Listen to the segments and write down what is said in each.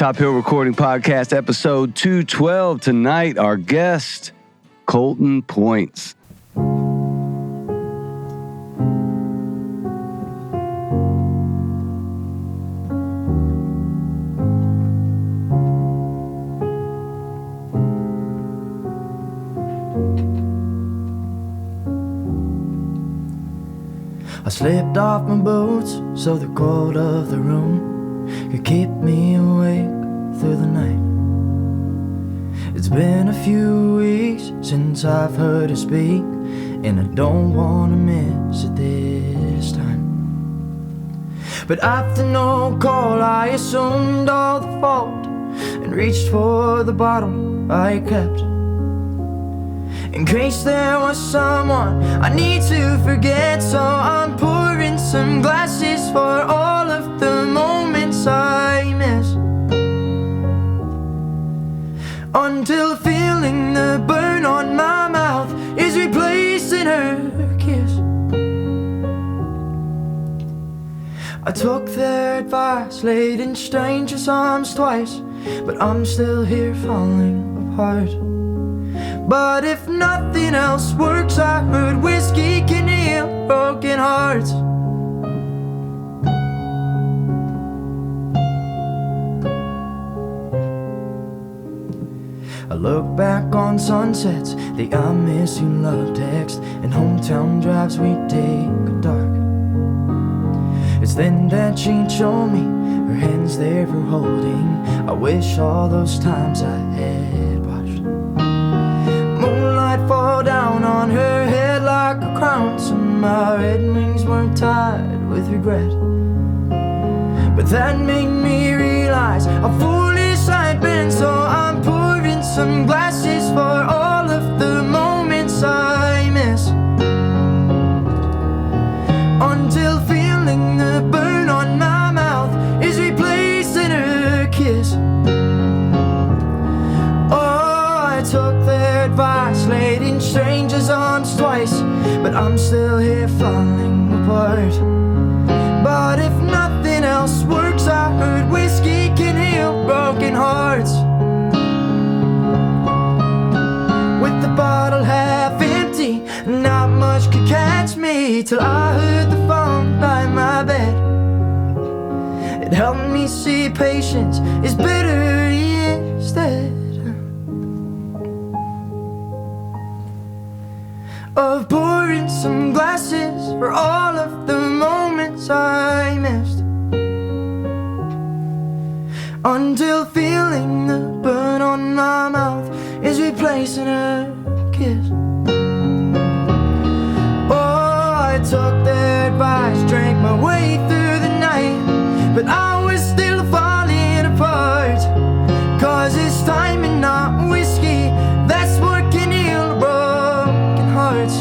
Top Hill Recording Podcast, episode 212. Tonight, our guest, Colton Pointz. I slipped off my boots so the cold of the room could keep me awake through the night. It's been a few weeks since I've heard her speak, and I don't wanna miss it this time. But after no call, I assumed all the fault and reached for the bottle I kept, in case there was someone I need to forget. So I'm pouring some glasses for all of the moments I miss, until feeling the burn on my mouth is replacing her kiss. I took their advice, laid in strangers' arms twice, but I'm still here falling apart. But if nothing else works, I heard whiskey can heal broken hearts. I look back on sunsets, the I miss you love text, and hometown drives we take dark. It's then that she'd show me her hands there for holding. I wish all those times I had watched moonlight fall down on her head like a crown. Some of my red wings weren't tied with regret, but that made me realize how foolish I'd been. So I'm pouring some glasses for all of the moments I miss, until feeling the burn on my mouth is replacing her kiss. Oh, I took their advice, laid in strangers' arms twice, but I'm still here falling apart. But if nothing else works, I heard whiskey can heal broken hearts. With the bottle half empty, not much could catch me, till I heard the phone by my bed. It helped me see patience is bitter instead of pouring some glasses for all of the moments I missed, until feeling the burn on my mouth is replacing a kiss. Oh, I took their advice, drank my way through the night, but I was still falling apart. 'Cause it's time and not whiskey, that's what can heal broken hearts.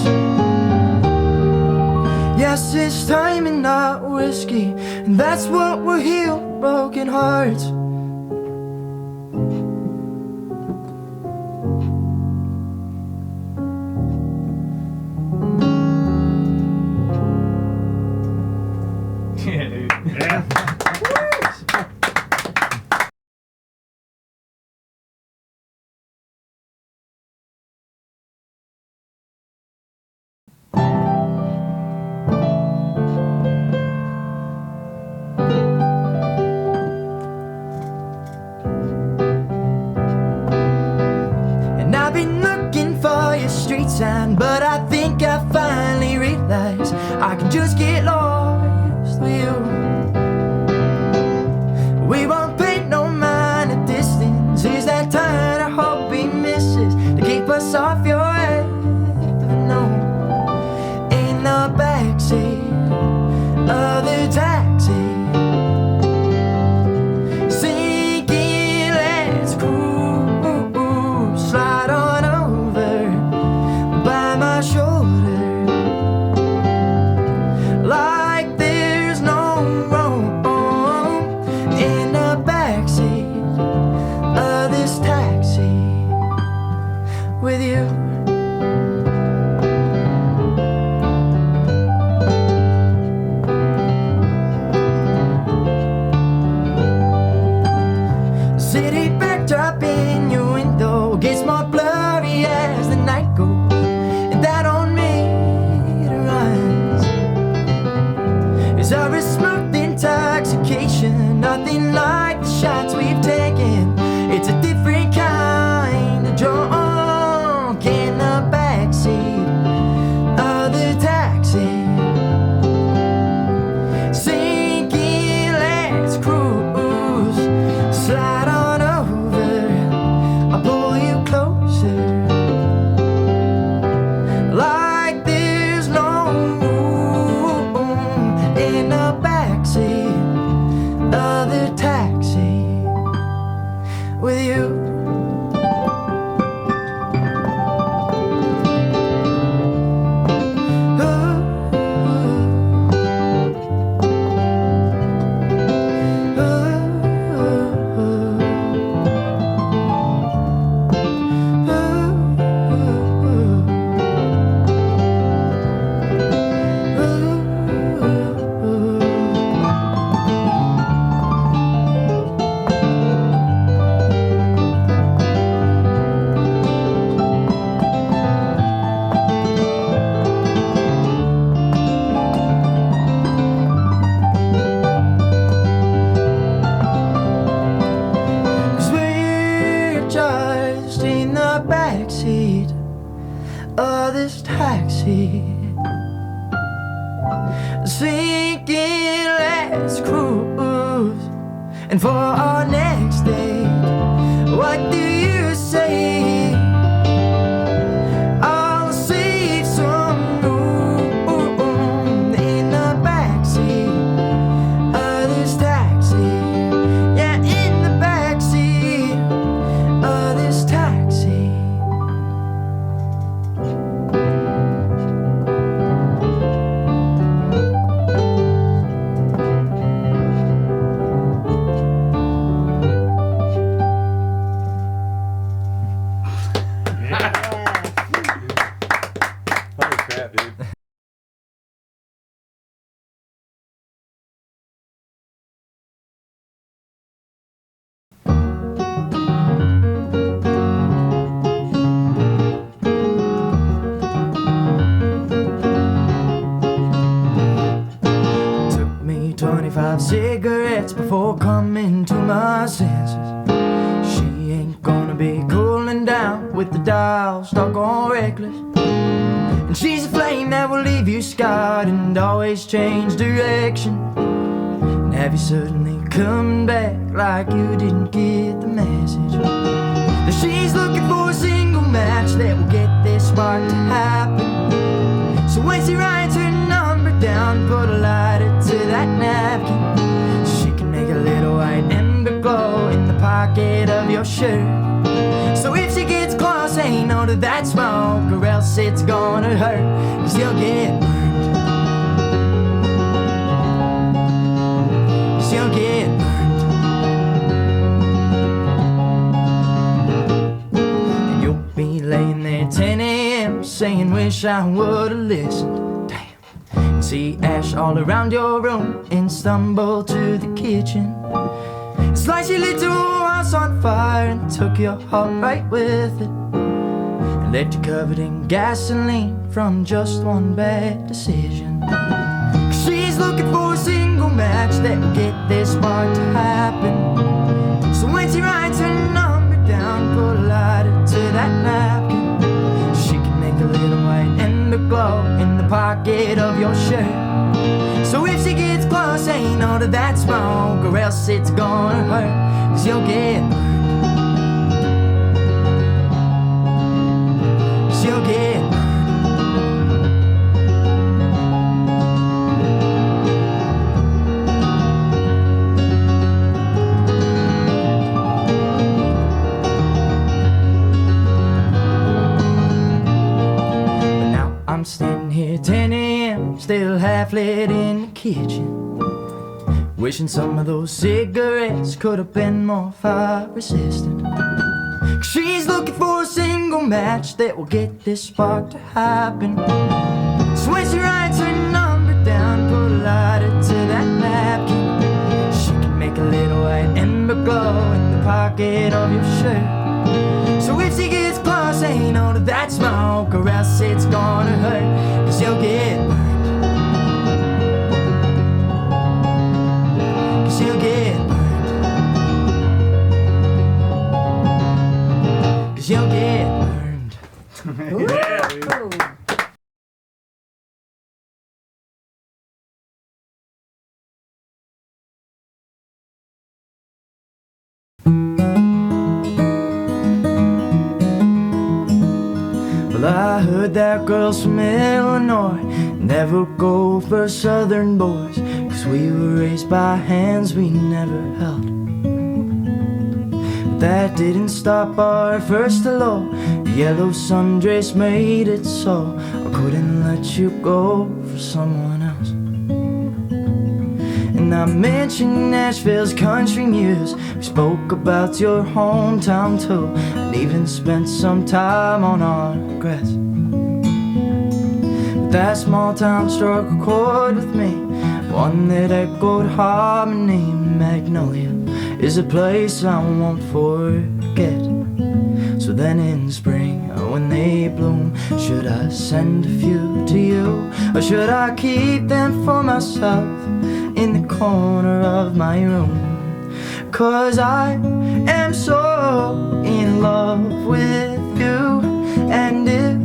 Yes, it's time and not whiskey, and that's what will heal broken hearts. Yeah, dude. Yeah. And I've been looking for your street sign, but I think I finally realized I can just get lost with you. We won't pay no mind at distance. Is that time I hope he misses to keep us off your head? No, in the backseat of the taxi, sinking, let's cruise, slide on over by my shoulder, like there's no room in the backseat of this taxi with you. Sorry, smooth intoxication, nothing like the shots we've taken. It's a different kind of drunk in the backseat of the taxi. Sinking, let's cruise. Slide on over, I'll pull you closer. Like there's no room in the backseat of the taxi with you. Sinking, let's cruise. And for our next date, what do you say? I'll save some room in the backseat of this taxi. Yeah, in the backseat of this taxi. Took me 25 cigarettes before coming to my senses. She ain't gonna be cooling down with the dial stuck on reckless. And she's a flame that will leave you scarred and always change direction. And have you suddenly coming back like you didn't get the message? That she's looking for a single match that will get this spark to happen. So when she writes her number down, put a lighter to that napkin. She can make a little white ember glow in the pocket of your shirt. So if she gets close, ain't no to that smoke, or else it's gonna hurt, 'cause you'll get burned. 'Cause you'll get burned. And you'll be laying there 10 a.m. saying, wish I would've listened. Damn. See ash all around your room and stumble to the kitchen. It's like she lit your house on fire and took your heart right with it, and left you covered in gasoline from just one bad decision. 'Cause she's looking for a single match that will get this spark to happen. So when she writes her number down, put a lighter to that napkin. She can make a little white ember glow in the pocket of your shirt. So if she gets close, ain't no to that smoke, or else it's gonna hurt, 'cause you'll get burned. 'Cause you'll get burned. But now I'm standing here 10 a.m. still half lit in the kitchen, wishing some of those cigarettes could have been more fire resistant. 'Cause she's looking for a single match that will get this spark to happen. So when she writes her number down, put a lighter to that napkin. She can make a little white ember glow in the pocket of your shirt. So if she gets close, ain't no to that smoke, or else it's gonna hurt, 'cause you'll get burned. Well, I heard that girls from Illinois never go for southern boys, 'cause we were raised by hands we never held. But that didn't stop our first hello. The yellow sundress made it so I couldn't let you go for someone else. And I mentioned Nashville's country muse. We spoke about your hometown too, and even spent some time on our regrets. But that small town struck a chord with me, one that echoed harmony. Magnolia is a place I won't forget. So then in spring, when they bloom, should I send a few to you, or should I keep them for myself in the corner of my room? 'Cause I am so in love with you, and if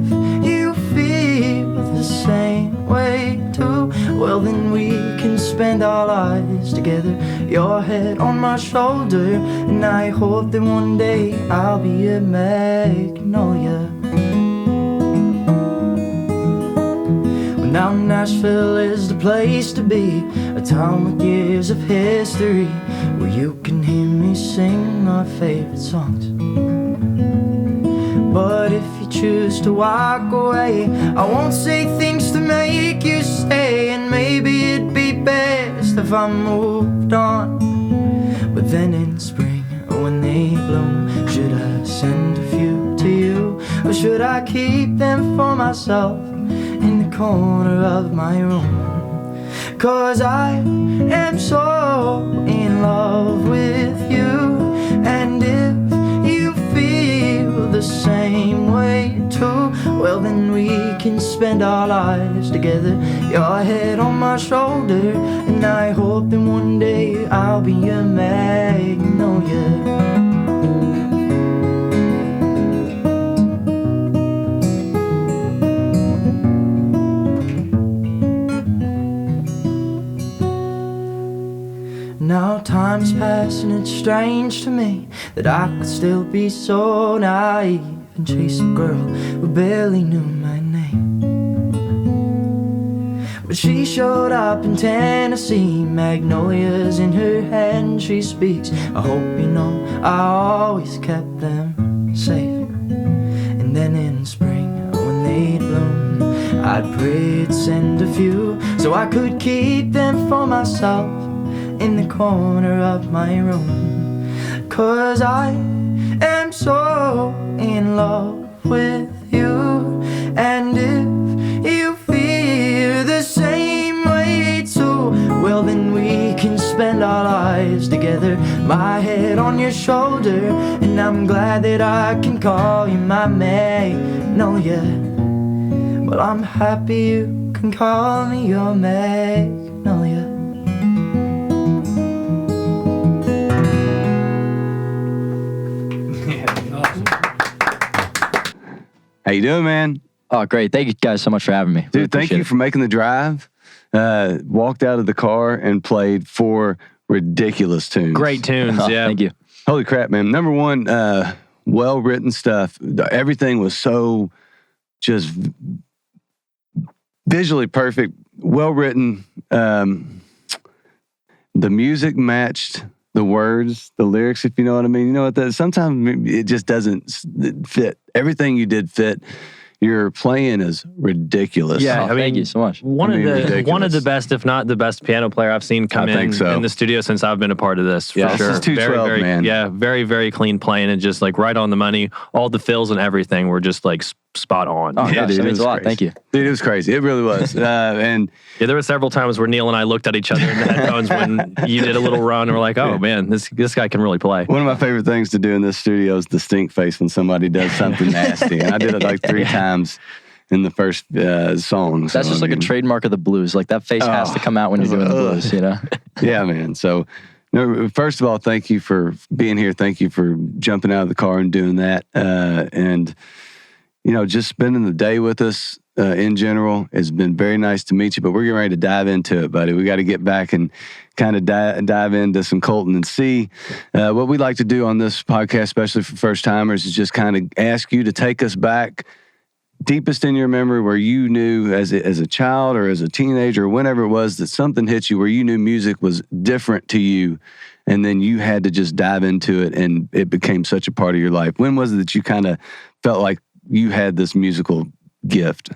you feel the same way too, well then we can spend our lives together, your head on my shoulder, and I hope that one day I'll be a magnolia. Well, now Nashville is the place to be, a town with years of history, where you can hear me sing our favorite songs. But if you choose to walk away, I won't say things to make you stay, and maybe it'd be best if I moved on. But then in spring, when they bloom, should I send a few to you, or should I keep them for myself in the corner of my room? 'Cause I am so in love with you, and if you feel the same way too, well then we can spend our lives together, your head on my shoulder, and I hope that one day I'll be a magnolia. Now time's passed and it's strange to me that I could still be so naive and chase a girl who barely knew my name. But she showed up in Tennessee, magnolias in her hand she speaks. I hope you know I always kept them safe. And then in spring when they'd bloom, I'd pray to send a few so I could keep them for myself in the corner of my room. 'Cause I am so in love with you, and if you feel the same way too, well then we can spend our lives together, my head on your shoulder, and I'm glad that I can call you my magnolia. Well, I'm happy you can call me your magnolia. How you doing, man? Oh, great. Thank you guys so much for having me. Dude, thank you for making the drive. Walked out of the car and played 4 ridiculous tunes. Great tunes, yeah. Thank you. Holy crap, man. Number one, well-written stuff. Everything was so just visually perfect, well-written. The music matched the words, the lyrics, if you know what I mean. You know what? Sometimes it just doesn't fit. Everything you did fit. Your playing is ridiculous. Yeah, I mean, thank you so much. One of ridiculous. the best, if not the best, piano player I've seen come in the studio since I've been a part of this. Yeah, for sure. This is 212, very, man. Yeah, very, very clean playing and just like right on the money. All the fills and everything were just like spot on. Oh, Yeah, gosh, dude, that it means was a lot. crazy. Thank you. Dude, it was crazy. It really was. And Yeah, there were several times where Neil and I looked at each other in the headphones when you did a little run, and we're like, "Oh man, this guy can really play." one of my favorite things to do in this studio is the stink face when somebody does something nasty. And I did it like 3 times in the first song. That's So, just like a trademark of the blues. Like that face has to come out when you're doing the blues, you know? Yeah, man. So, no, first of all, thank you for being here. Thank you for jumping out of the car and doing that. And, you know, just spending the day with us in general. It's been very nice to meet you, but we're getting ready to dive into it, buddy. We got to get back and kind of dive into some Colton and see what we like to do on this podcast, especially for first timers, is just kind of ask you to take us back deepest in your memory where you knew as a child or as a teenager or whenever it was that something hit you where you knew music was different to you and then you had to just dive into it and it became such a part of your life? When was it that you kind of felt like you had this musical gift?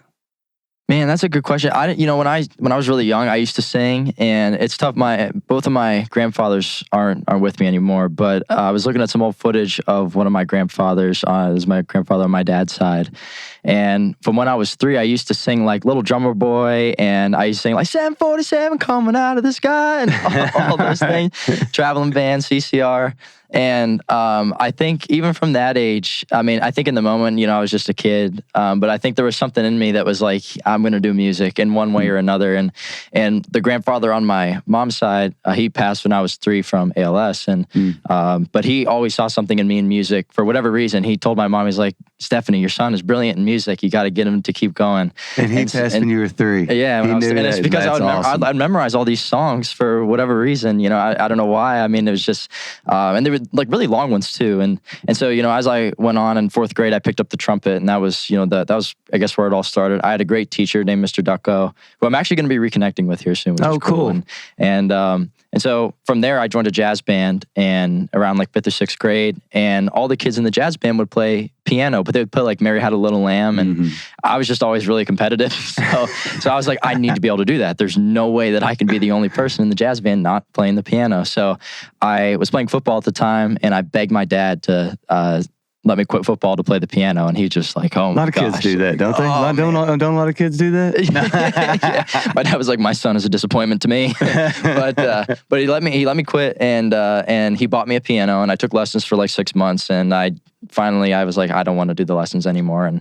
Man, that's a good question. When I was really young, I used to sing, and it's tough. Both of my grandfathers aren't with me anymore. But I was looking at some old footage of one of my grandfathers. It was my grandfather on my dad's side, and from when I was 3, I used to sing like Little Drummer Boy, and I used to sing like 747 coming out of the sky, and all those things. Traveling band, CCR. And I think even from that age, I think in the moment, I was just a kid, but I think there was something in me that was like, I'm going to do music in one way or another. And the grandfather on my mom's side, he passed when I was 3 from ALS. But he always saw something in me in music. For whatever reason, he told my mom, he's like, Stephanie, your son is brilliant in music. You got to get him to keep going. And he passed when you were 3. Yeah. And it's because I'd memorize all these songs for whatever reason. I don't know why. It was just, and they were like really long ones too. And so, as I went on in 4th grade, I picked up the trumpet, and that was, that was, I guess, where it all started. I had a great teacher named Mr. Ducko, who I'm actually going to be reconnecting with here soon. Which is cool. And so from there, I joined a jazz band, and around like 5th or 6th grade, and all the kids in the jazz band would play piano, but they would play like Mary Had a Little Lamb, and I was just always really competitive. So I was like, I need to be able to do that. There's no way that I can be the only person in the jazz band not playing the piano. So I was playing football at the time, and I begged my dad to let me quit football to play the piano, and he's just like, oh my gosh. A lot of kids do that, don't they? Don't a lot of kids do that? Yeah. My dad was like, my son is a disappointment to me. but he let me quit, and he bought me a piano, and I took lessons for like 6 months, and I was like, I don't want to do the lessons anymore.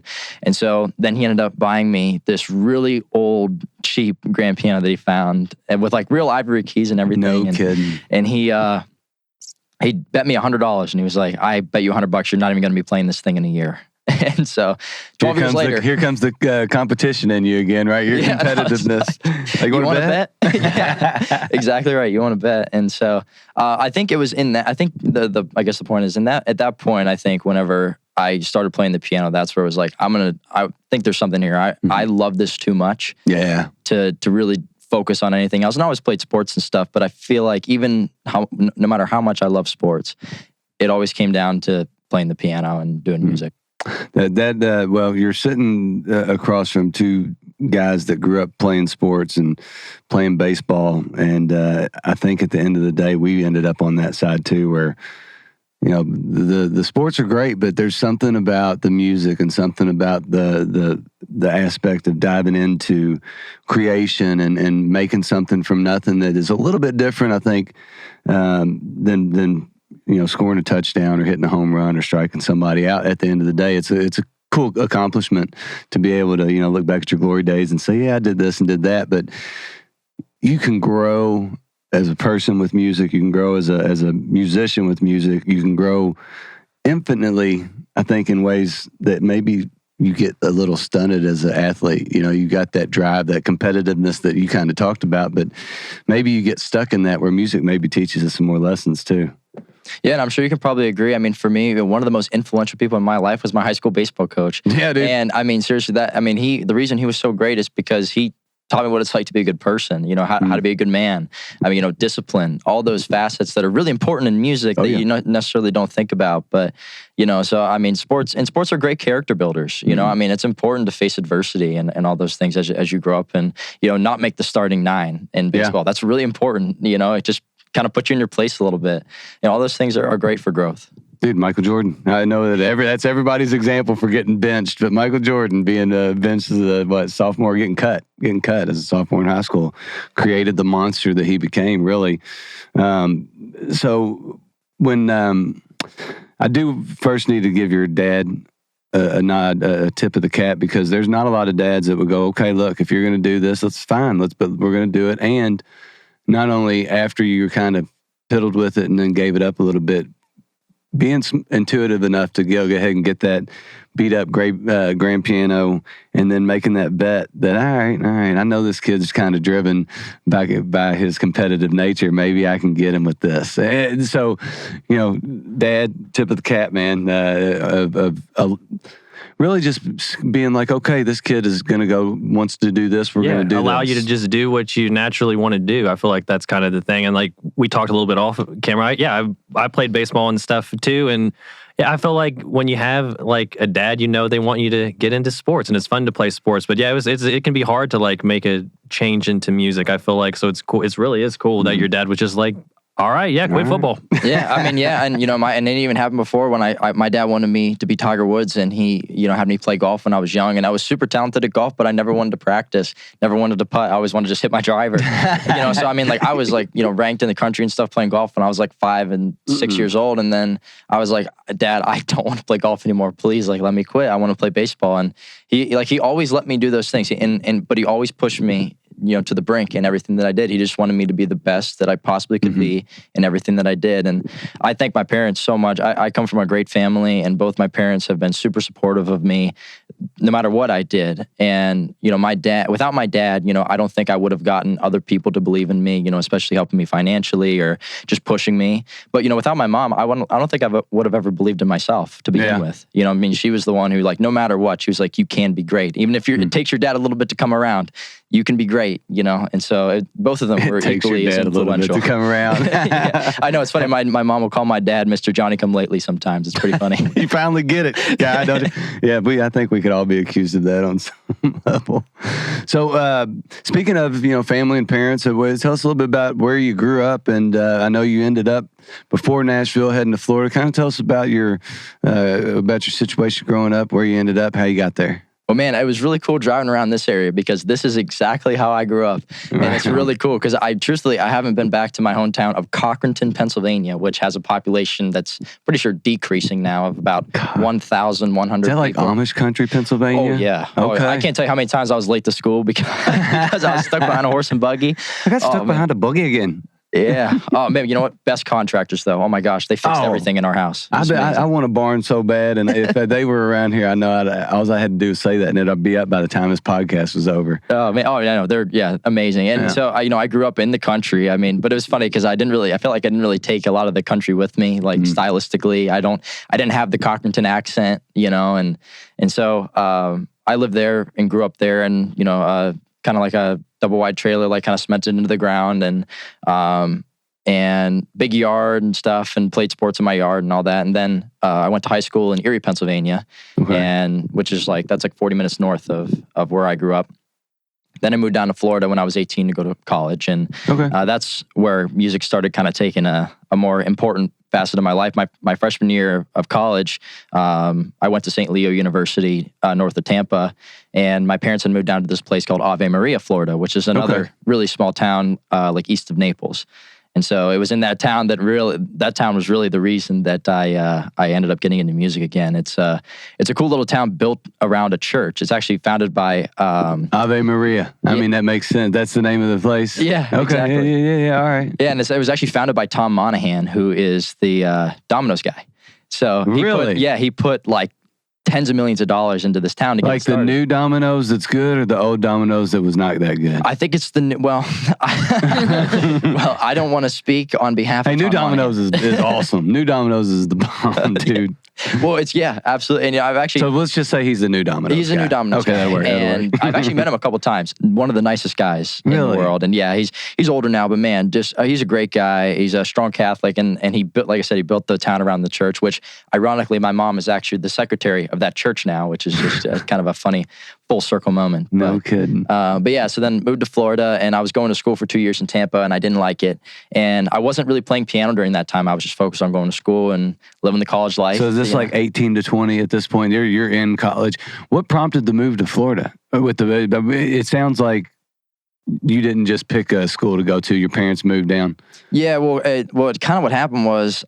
And so then he ended up buying me this really old, cheap grand piano that he found, and with like real ivory keys and everything. No kidding. And he bet me $100, and he was like, I bet you $100 you're not even going to be playing this thing in a year. And so 12 years later. Here comes the competition in you again, right? Your competitiveness. Like, you want to bet? Yeah, exactly right. You want to bet. And so I think it was in that, I think I guess the point is at that point, I think whenever I started playing the piano, that's where it was like, I think there's something here. I love this too much. Yeah. To really focus on anything else. And I always played sports and stuff, but I feel like no matter how much I love sports, it always came down to playing the piano and doing music. Well, you're sitting across from 2 guys that grew up playing sports and playing baseball, and I think at the end of the day, we ended up on that side too, where the sports are great, but there's something about the music and something about the aspect of diving into creation and making something from nothing that is a little bit different, I think, than scoring a touchdown or hitting a home run or striking somebody out. At the end of the day, it's a cool accomplishment to be able to look back at your glory days and say, yeah, I did this and did that. But you can grow as a person with music. You can grow as a musician with music. You can grow infinitely, I think, in ways that maybe you get a little stunted as an athlete. You got that drive, that competitiveness that you kind of talked about, but maybe you get stuck in that where music maybe teaches us some more lessons too. Yeah, and I'm sure you can probably agree. For me, one of the most influential people in my life was my high school baseball coach. Yeah, dude. And seriously, the reason he was so great is because he taught me what it's like to be a good person, how to be a good man. Discipline, all those facets that are really important in music that you necessarily don't think about. But, sports are great character builders. It's important to face adversity and all those things as you grow up and, not make the starting 9 in baseball. Yeah. That's really important. It just kind of put you in your place a little bit. All those things are great for growth. Dude, Michael Jordan. I know that that's everybody's example for getting benched, but Michael Jordan being benched as a sophomore, getting cut as a sophomore in high school, created the monster that he became, really. So when I do first need to give your dad a nod, a tip of the cap, because there's not a lot of dads that would go, okay, look, if you're going to do this, that's fine. But we're going to do it. And not only after you kind of piddled with it and then gave it up a little bit, being intuitive enough to go ahead and get that beat up grand piano and then making that bet that, all right, I know this kid's kind of driven by his competitive nature. Maybe I can get him with this. And so, Dad, tip of the cap, man. really just being like, okay, this kid is going to wants to do this. We're going to do allow this. you to just do what you naturally want to do. I feel like that's kind of the thing. And like we talked a little bit off camera. I played baseball and stuff too. And yeah, I feel like when you have like a dad, they want you to get into sports, and it's fun to play sports. But yeah, it can be hard to like make a change into music. I feel like, so it's cool. It really is cool that your dad was just like, all right, quit football. Yeah, I mean, and and it even happened before when my dad wanted me to be Tiger Woods, and he, had me play golf when I was young, and I was super talented at golf, but I never wanted to practice, never wanted to putt. I always wanted to just hit my driver, So I mean, like I was like, ranked in the country and stuff playing golf when I was like 5 and 6 years old, and then I was like, Dad, I don't want to play golf anymore. Please, like, let me quit. I want to play baseball, and he always let me do those things, but he always pushed me, to the brink in everything that I did. He just wanted me to be the best that I possibly could be in everything that I did. And I thank my parents so much. I come from a great family, and both my parents have been super supportive of me no matter what I did. And, without my dad, I don't think I would have gotten other people to believe in me, especially helping me financially or just pushing me. But, without my mom, I don't think I would have ever believed in myself to begin with. She was the one who, like, no matter what, she was like, you can be great. Even if it takes your dad a little bit to come around, you can be great, And so both of them were equally as influential. A little bit to come around. Yeah, I know, it's funny. My mom will call my dad Mr. Johnny Come Lately sometimes. It's pretty funny. You finally get it. Yeah, I think we could all be accused of that on some level. So speaking of, family and parents, tell us a little bit about where you grew up. And I know you ended up before Nashville heading to Florida. Kind of tell us about your situation growing up, where you ended up, how you got there. Well, man, it was really cool driving around this area because this is exactly how I grew up. And it's really cool because I haven't been back to my hometown of Cochranton, Pennsylvania, which has a population that's pretty sure decreasing now of about 1,100 Is that like people. Amish country, Pennsylvania? Oh, yeah. Okay. I can't tell you how many times I was late to school because I was stuck behind a horse and buggy. I got stuck behind a buggy again. Yeah. Oh, man, you know what? Best contractors, though. Oh, my gosh. They fixed everything in our house. I want a barn so bad. And if they were around here, I know all I had to do was say that, and it'll be up by the time this podcast was over. Oh, man. Oh, yeah. No, they're amazing. And so, I grew up in the country. I mean, but it was funny because I felt like I didn't really take a lot of the country with me, like stylistically. I didn't have the Cochranton accent, and so I lived there and grew up there, and, kind of like a double wide trailer, like kind of cemented into the ground, and big yard and stuff, and played sports in my yard and all that. And then I went to high school in Erie, Pennsylvania, and which is that's 40 minutes north of where I grew up. Then I moved down to Florida when I was 18 to go to college, and that's where music started kind of taking a more important facet of my life. My freshman year of college, I went to St. Leo University north of Tampa, and my parents had moved down to this place called Ave Maria, Florida, which is another really small town east of Naples. And so it was in that town that town was really the reason that I ended up getting into music again. It's a cool little town built around a church. It's actually founded by Ave Maria. I mean, that makes sense. That's the name of the place. Yeah. Okay. Exactly. Yeah. All right. Yeah, and it was actually founded by Tom Monahan, who is the Domino's guy. So he put like tens of millions of dollars into this town to get like the new Domino's that's good, or the old Domino's that was not that good? I think it's the new. Well, I don't want to speak on behalf of New Tom Domino's is awesome. New Domino's is the bomb, dude. Well, it's absolutely. And I've actually. So let's just say he's the new Domino's. He's a new Domino's. Okay, that'll work. And I've actually met him a couple times. One of the nicest guys in the world. And he's older now, but man, he's a great guy. He's a strong Catholic, and he built, like I said, he built the town around the church. Which, ironically, my mom is actually the secretary of that church now, which is just kind of a funny full circle moment. No kidding. But yeah, so then moved to Florida, and I was going to school for 2 years in Tampa, and I didn't like it. And I wasn't really playing piano during that time. I was just focused on going to school and living the college life. So is this like 18 to 20 at this point? You're in college. What prompted the move to Florida? It sounds like you didn't just pick a school to go to. Your parents moved down. Yeah, well, what happened was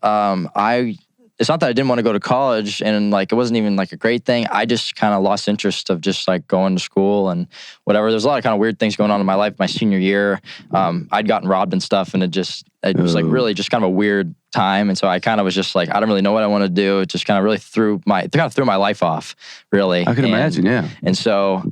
it's not that I didn't want to go to college, and it wasn't even a great thing. I just kind of lost interest of just going to school and whatever. There's a lot of kind of weird things going on in my life. My senior year, I'd gotten robbed and stuff, and it was really just kind of a weird time. And so I kind of was just I don't really know what I want to do. It just kind of really threw my life off, really. I can imagine, yeah. And so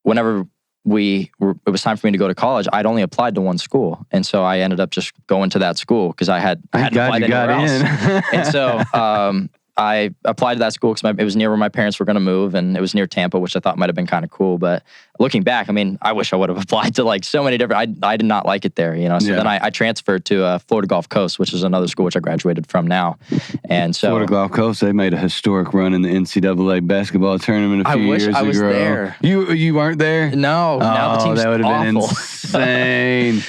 whenever it was time for me to go to college, I'd only applied to one school. And so I ended up just going to that school because I hadn't applied anywhere else. And so I applied to that school because it was near where my parents were going to move, and it was near Tampa, which I thought might have been kind of cool. But looking back, I mean, I wish I would have applied to like so many different. I did not like it there, you know. So then I transferred to Florida Gulf Coast, which is another school which I graduated from now. And so Florida Gulf Coast, they made a historic run in the NCAA basketball tournament a few years ago. I wish I was there. You weren't there? No, now the team's that would have been awful. insane.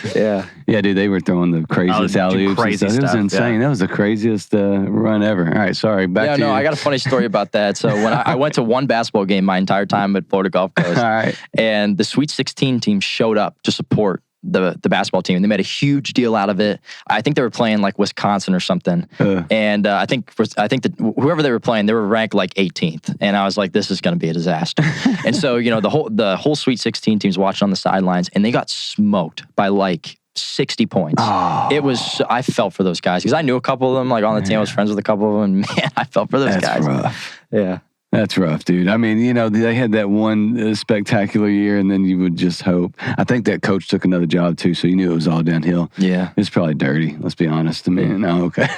Yeah, dude, they were throwing the craziest alley-oops. crazy It was stuff, insane. yeah. That was the craziest run ever. All right, sorry. Back to you. I got a funny story about that. So when I went to one basketball game my entire time at Florida Gulf Coast, All right. and the Sweet 16 team showed up to support the basketball team, and they made a huge deal out of it. I think they were playing like Wisconsin or something, and I think that whoever they were playing, they were ranked like 18th, and I was like, this is going to be a disaster. And so the whole Sweet 16 team's watching on the sidelines, and they got smoked by like 60 points. Oh. It was, I felt for those guys because I knew a couple of them, like on the team. I was friends with a couple of them, and man, I felt for those That's guys. rough. Yeah. That's rough, dude. I mean, they had that one spectacular year, and then you would just hope. I think that coach took another job, too, so you knew it was all downhill. Yeah. It's probably dirty, let's be honest. I mean, no, okay.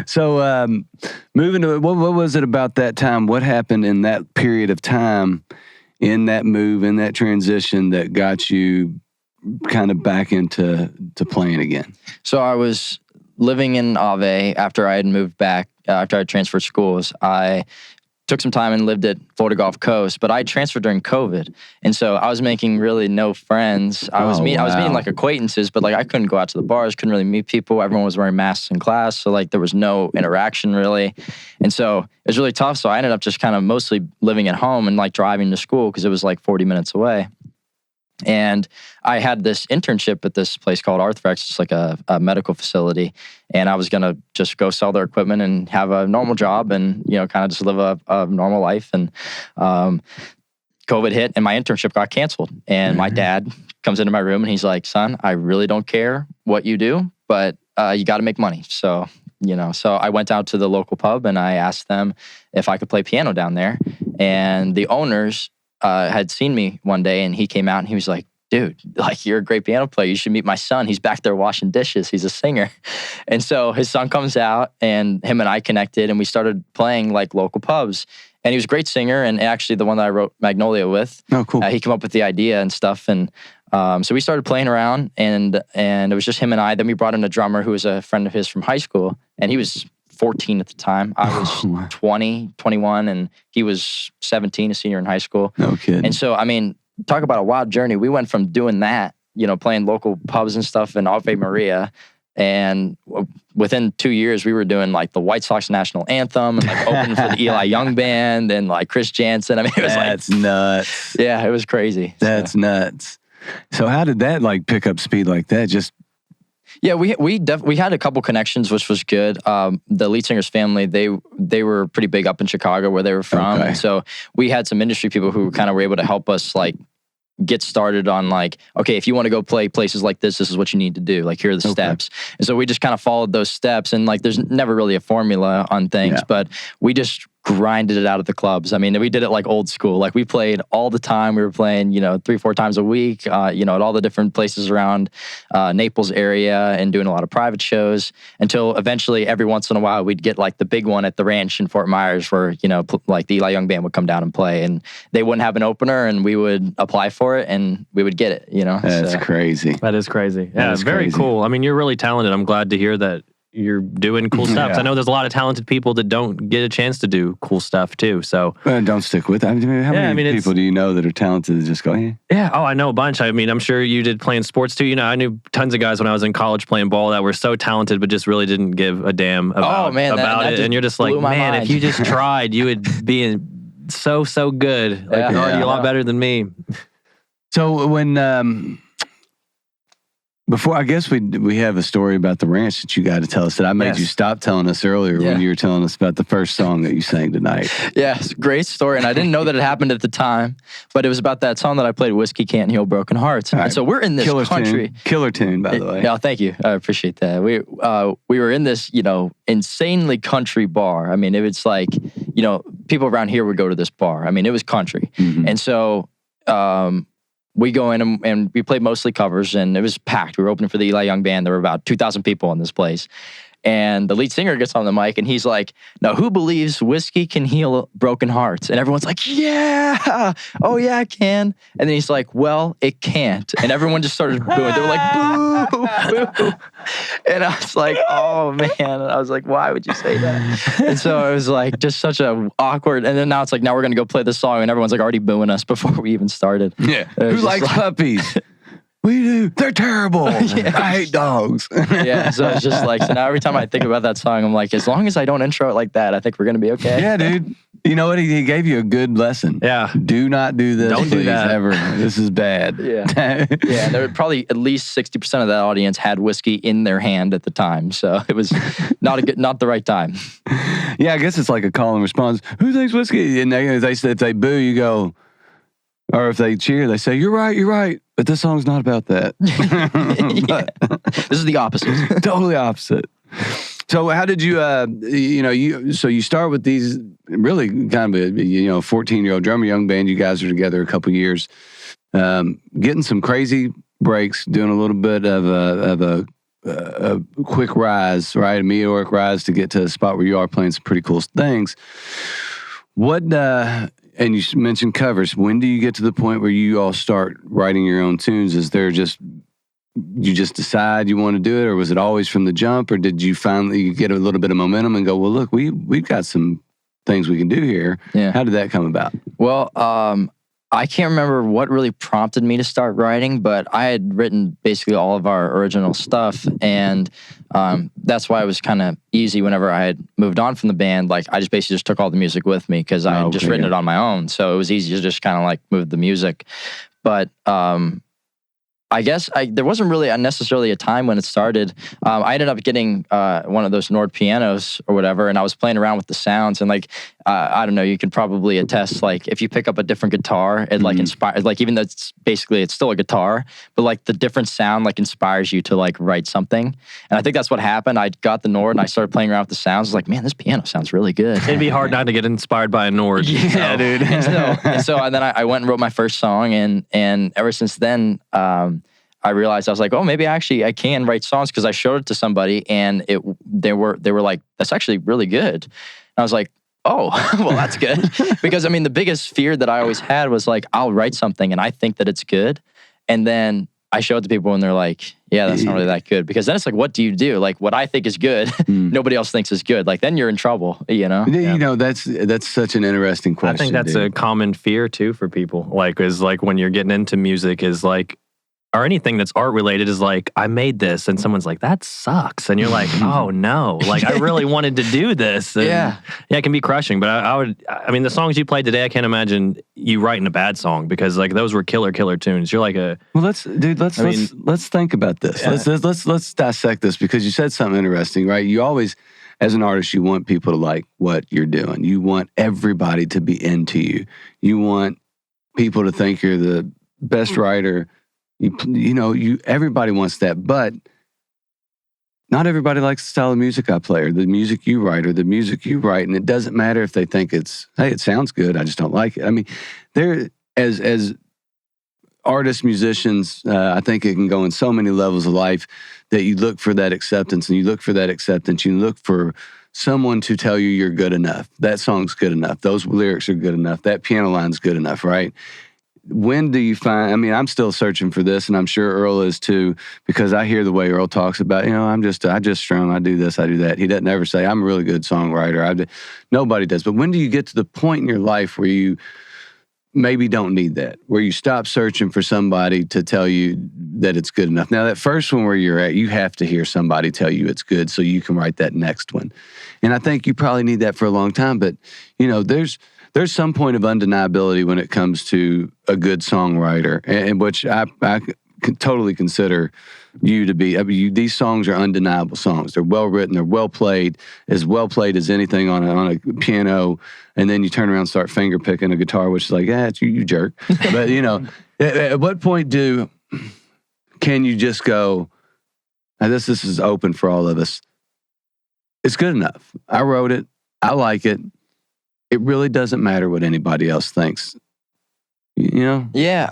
So, moving to, what was it about that time? What happened in that period of time, in that move, in that transition that got you kind of back into playing again? So I was living in Ave after I had moved back, after I transferred schools. I took some time and lived at Florida Gulf Coast, but I transferred during COVID. And so I was making really no friends. I was meeting like acquaintances, but like I couldn't go out to the bars, couldn't really meet people. Everyone was wearing masks in class. So like there was no interaction really. And so it was really tough. So I ended up just kind of mostly living at home and like driving to school because it was like 40 minutes away. And I had this internship at this place called Arthrex, it's like a medical facility. And I was going to just go sell their equipment and have a normal job and, kind of just live a normal life. And COVID hit and my internship got canceled. And my dad comes into my room and he's like, son, I really don't care what you do, but you got to make money. So, so I went out to the local pub and I asked them if I could play piano down there. And the owners had seen me one day and he came out and he was like, dude, like you're a great piano player. You should meet my son. He's back there washing dishes. He's a singer. And so his son comes out and him and I connected and we started playing like local pubs. And he was a great singer and actually the one that I wrote Magnolia with. Oh, cool. He came up with the idea and stuff. And so we started playing around and it was just him and I. Then we brought in a drummer who was a friend of his from high school and he was 14 at the time. I was 20, 21, and he was 17, a senior in high school. No kidding. And so, I mean, talk about a wild journey. We went from doing that, playing local pubs and stuff in Ave Maria, and within 2 years, we were doing like the White Sox national anthem and like opening for the Eli Young Band and like Chris Jansen. I mean, it was That's nuts. Yeah, it was crazy. That's nuts. So how did that like pick up speed like that? Just Yeah, we had a couple connections, which was good. The lead singer's family, they were pretty big up in Chicago where they were from. Okay. And so we had some industry people who kind of were able to help us like get started on like, okay, if you want to go play places like this is what you need to do. Like, here are the steps. And so we just kind of followed those steps. And like, there's never really a formula on things, but we just grinded it out at the clubs. I mean, we did it like old school. Like we played all the time. We were playing, 3-4 times a week, at all the different places around Naples area and doing a lot of private shows until eventually every once in a while we'd get like the big one at the ranch in Fort Myers where, like the Eli Young Band would come down and play and they wouldn't have an opener and we would apply for it and we would get it, That's crazy. That is crazy. Yeah, That's very crazy. cool. I mean, you're really talented. I'm glad to hear that you're doing cool stuff. Yeah. I know there's a lot of talented people that don't get a chance to do cool stuff too. So Don't stick with it. I mean, how many people do you know that are talented that just go, yeah. Oh, I know a bunch. I mean, I'm sure you did playing sports too. I knew tons of guys when I was in college playing ball that were so talented, but just really didn't give a damn about, that it. And you're just like, blew my man, mind. if you just tried, you would be so good. Like, you're already a lot better than me. So when before, I guess we have a story about the ranch that you got to tell us that I made you stop telling us earlier when you were telling us about the first song that you sang tonight. Yeah, it's a great story. And I didn't know that it happened at the time, but it was about that song that I played, Whiskey Can't Heal Broken Hearts. All right. And so we're in this country. Killer tune, by the way. Yeah, thank you. I appreciate that. We were in this, insanely country bar. I mean, it was like, people around here would go to this bar. I mean, it was country. Mm-hmm. And so we go in and we played mostly covers and it was packed. We were opening for the Eli Young Band. There were about 2,000 people in this place. And the lead singer gets on the mic and he's like, now who believes whiskey can heal broken hearts? And everyone's like, yeah, oh yeah, it can. And then he's like, well, it can't. And everyone just started booing. They were like, boo, boo. And I was like, oh man. And I was like, why would you say that? And so it was like just such a awkward. And then now it's like, now we're going to go play this song. And everyone's like already booing us before we even started. Yeah. Who likes puppies? We do. They're terrible. Yeah. I hate dogs. Yeah, so it's just like, so now every time I think about that song, I'm like, as long as I don't intro it like that, I think we're going to be okay. Yeah, dude. You know what? He gave you a good lesson. Yeah. Do not do this. Don't do please, that. ever. This is bad. Yeah. Yeah, and there were probably at least 60% of that audience had whiskey in their hand at the time. So it was not the right time. Yeah, I guess it's like a call and response. Who thinks whiskey? And they say, if they boo, you go, or if they cheer, they say, you're right. But this song's not about that. This is the opposite. Totally opposite. So how did you, so you start with these really kind of a 14-year-old drummer, young band. You guys are together a couple years, getting some crazy breaks, doing a little bit of a quick rise, right? A meteoric rise to get to a spot where you are playing some pretty cool things. And you mentioned covers. When do you get to the point where you all start writing your own tunes? Is there you just decide you want to do it, or was it always from the jump, or did you finally get a little bit of momentum and go, well, look, we've got some things we can do here. Yeah. How did that come about? Well, I can't remember what really prompted me to start writing, but I had written basically all of our original stuff, and that's why it was kind of easy whenever I had moved on from the band. Like, I just basically just took all the music with me because I had just written it on my own, so it was easy to just kind of like move the music. But I guess there wasn't really necessarily a time when it started. I ended up getting one of those Nord pianos or whatever, and I was playing around with the sounds. And like, I don't know, you can probably attest, like if you pick up a different guitar, it like inspires, like even though it's still a guitar, but like the different sound like inspires you to like write something. And I think that's what happened. I got the Nord and I started playing around with the sounds. I was like, man, this piano sounds really good. It'd be hard not to get inspired by a Nord. Yeah, dude. And then I went and wrote my first song, and ever since then, I realized I was like, oh, maybe I can write songs, because I showed it to somebody and they were like, that's actually really good. And I was like, oh, well, that's good. Because I mean, the biggest fear that I always had was like, I'll write something and I think that it's good, and then I show it to people and they're like, yeah, that's not really that good. Because then it's like, what do you do? Like, what I think is good, nobody else thinks is good. Like, then you're in trouble, you know? You know, that's such an interesting question. I think that's a common fear too for people. Like, is like when you're getting into music is like, or anything that's art related, is like, I made this and someone's like, that sucks. And you're like, oh no, like I really wanted to do this. And yeah, it can be crushing. But I mean, the songs you played today, I can't imagine you writing a bad song, because like those were killer tunes. You're like let's think about this. Yeah. Let's dissect this, because you said something interesting, right? You always, as an artist, you want people to like what you're doing. You want everybody to be into you. You want people to think you're the best writer. Everybody wants that, but not everybody likes the style of music I play, or the music you write, or the music you write. And it doesn't matter if they think it sounds good, I just don't like it. I mean, as artists, musicians, I think it can go in so many levels of life that you look for that acceptance, and you look for someone to tell you you're good enough. That song's good enough. Those lyrics are good enough. That piano line's good enough, right? When do you find, I mean, I'm still searching for this, and I'm sure Earl is too, because I hear the way Earl talks about, I just strum, I do this, I do that. He doesn't ever say, I'm a really good songwriter. Nobody does. But when do you get to the point in your life where you maybe don't need that, where you stop searching for somebody to tell you that it's good enough? Now, that first one where you're at, you have to hear somebody tell you it's good so you can write that next one. And I think you probably need that for a long time, but, there's some point of undeniability when it comes to a good songwriter, and which I can totally consider you to be. I mean, these songs are undeniable songs. They're well written. They're well played as anything on a piano. And then you turn around and start finger picking a guitar, which is like, it's you jerk. But at what point can you just go? Now this is open for all of us. It's good enough. I wrote it. I like it. It really doesn't matter what anybody else thinks. You know? Yeah,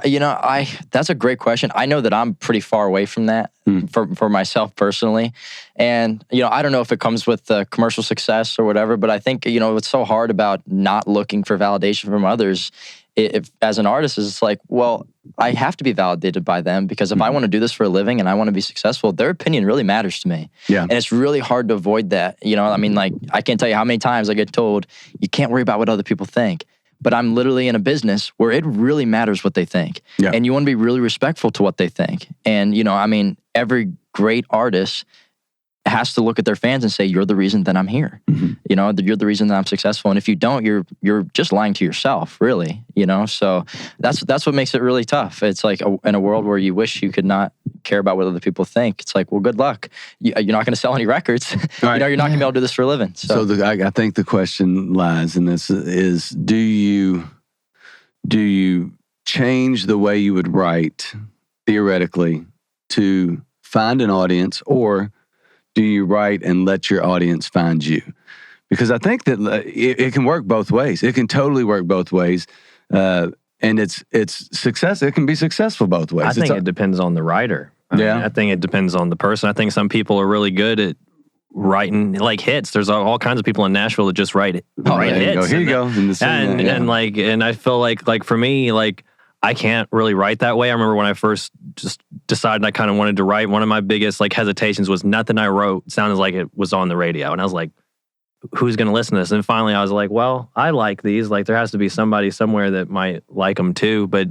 that's a great question. I know that I'm pretty far away from that for myself personally. And, I don't know if it comes with commercial success or whatever, but I think, what's so hard about not looking for validation from others if as an artist is it's like, well, I have to be validated by them because if I want to do this for a living and I want to be successful, their opinion really matters to me. Yeah. And it's really hard to avoid that. I mean, like, I can't tell you how many times I get told, you can't worry about what other people think. But I'm literally in a business where it really matters what they think. Yeah. And you want to be really respectful to what they think. And, every great artist has to look at their fans and say, you're the reason that I'm here. You're the reason that I'm successful. And if you don't, you're just lying to yourself, really, So that's what makes it really tough. It's like in a world where you wish you could not care about what other people think. It's like, well, good luck. You're not going to sell any records. Right. You're not going to be able to do this for a living. So I think the question lies in this is, do you change the way you would write theoretically to find an audience, or do you write and let your audience find you? Because I think that it can work both ways. It can totally work both ways. And it's success. It can be successful both ways. I think it depends on the writer. I think it depends on the person. I think some people are really good at writing like hits. There's all kinds of people in Nashville that just write hits. Here you go. And I feel like for me, like, I can't really write that way. I remember when I first just decided I kind of wanted to write, one of my biggest like hesitations was nothing I wrote sounded like it was on the radio. And I was like, who's going to listen to this? And finally I was like, well, I like these. Like, there has to be somebody somewhere that might like them too. But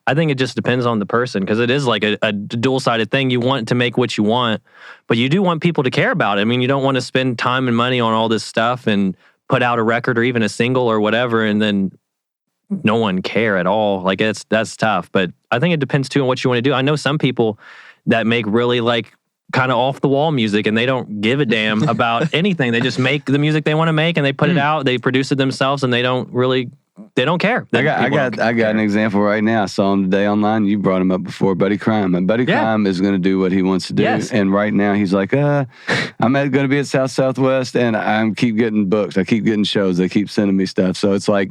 I think it just depends on the person, because it is like a dual-sided thing. You want to make what you want, but you do want people to care about it. I mean, you don't want to spend time and money on all this stuff and put out a record or even a single or whatever, and then no one care at all. Like, that's tough. But I think it depends too on what you want to do. I know some people that make really like kind of off the wall music and they don't give a damn about anything. They just make the music they want to make and they put it out. They produce it themselves and they don't care. I got an example right now. I saw him today online. You brought him up before, Buddy Crime. And Buddy Crime is going to do what he wants to do. Yes. And right now he's like, I'm going to be at South Southwest and I keep getting booked. I keep getting shows. They keep sending me stuff. So it's like,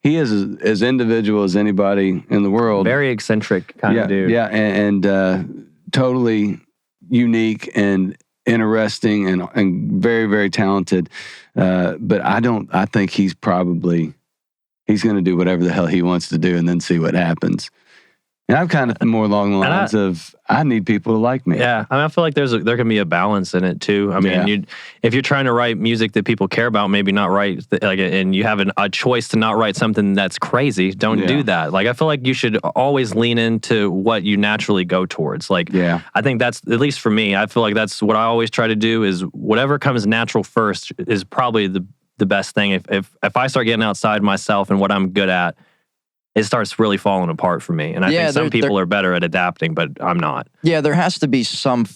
he is as individual as anybody in the world. Very eccentric kind of dude. Yeah, and totally unique and interesting and very, very talented. But I think he's going to do whatever the hell he wants to do and then see what happens. And I'm kind of more along the lines of, I need people to like me. Yeah, I mean, I feel like there can be a balance in it too. I mean, if you're trying to write music that people care about, maybe not write and you have a choice to not write something that's crazy. Don't do that. Like, I feel like you should always lean into what you naturally go towards. Like, I think that's, at least for me, I feel like that's what I always try to do, is whatever comes natural first is probably the best thing. If I start getting outside myself and what I'm good at, it starts really falling apart for me. And I think some people are better at adapting, but I'm not. Yeah, there has to be some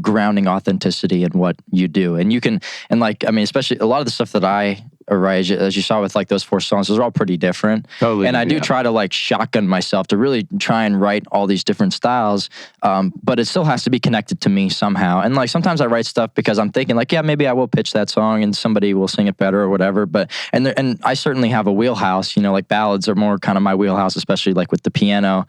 grounding authenticity in what you do. And you can, and like, I mean, especially a lot of the stuff that I write, as you saw with like those 4 songs, those are all pretty different. Totally. And I do try to like shotgun myself to really try and write all these different styles. But it still has to be connected to me somehow. And like, sometimes I write stuff because I'm thinking like, yeah, maybe I will pitch that song and somebody will sing it better or whatever. But, and I certainly have a wheelhouse, like ballads are more kind of my wheelhouse, especially like with the piano,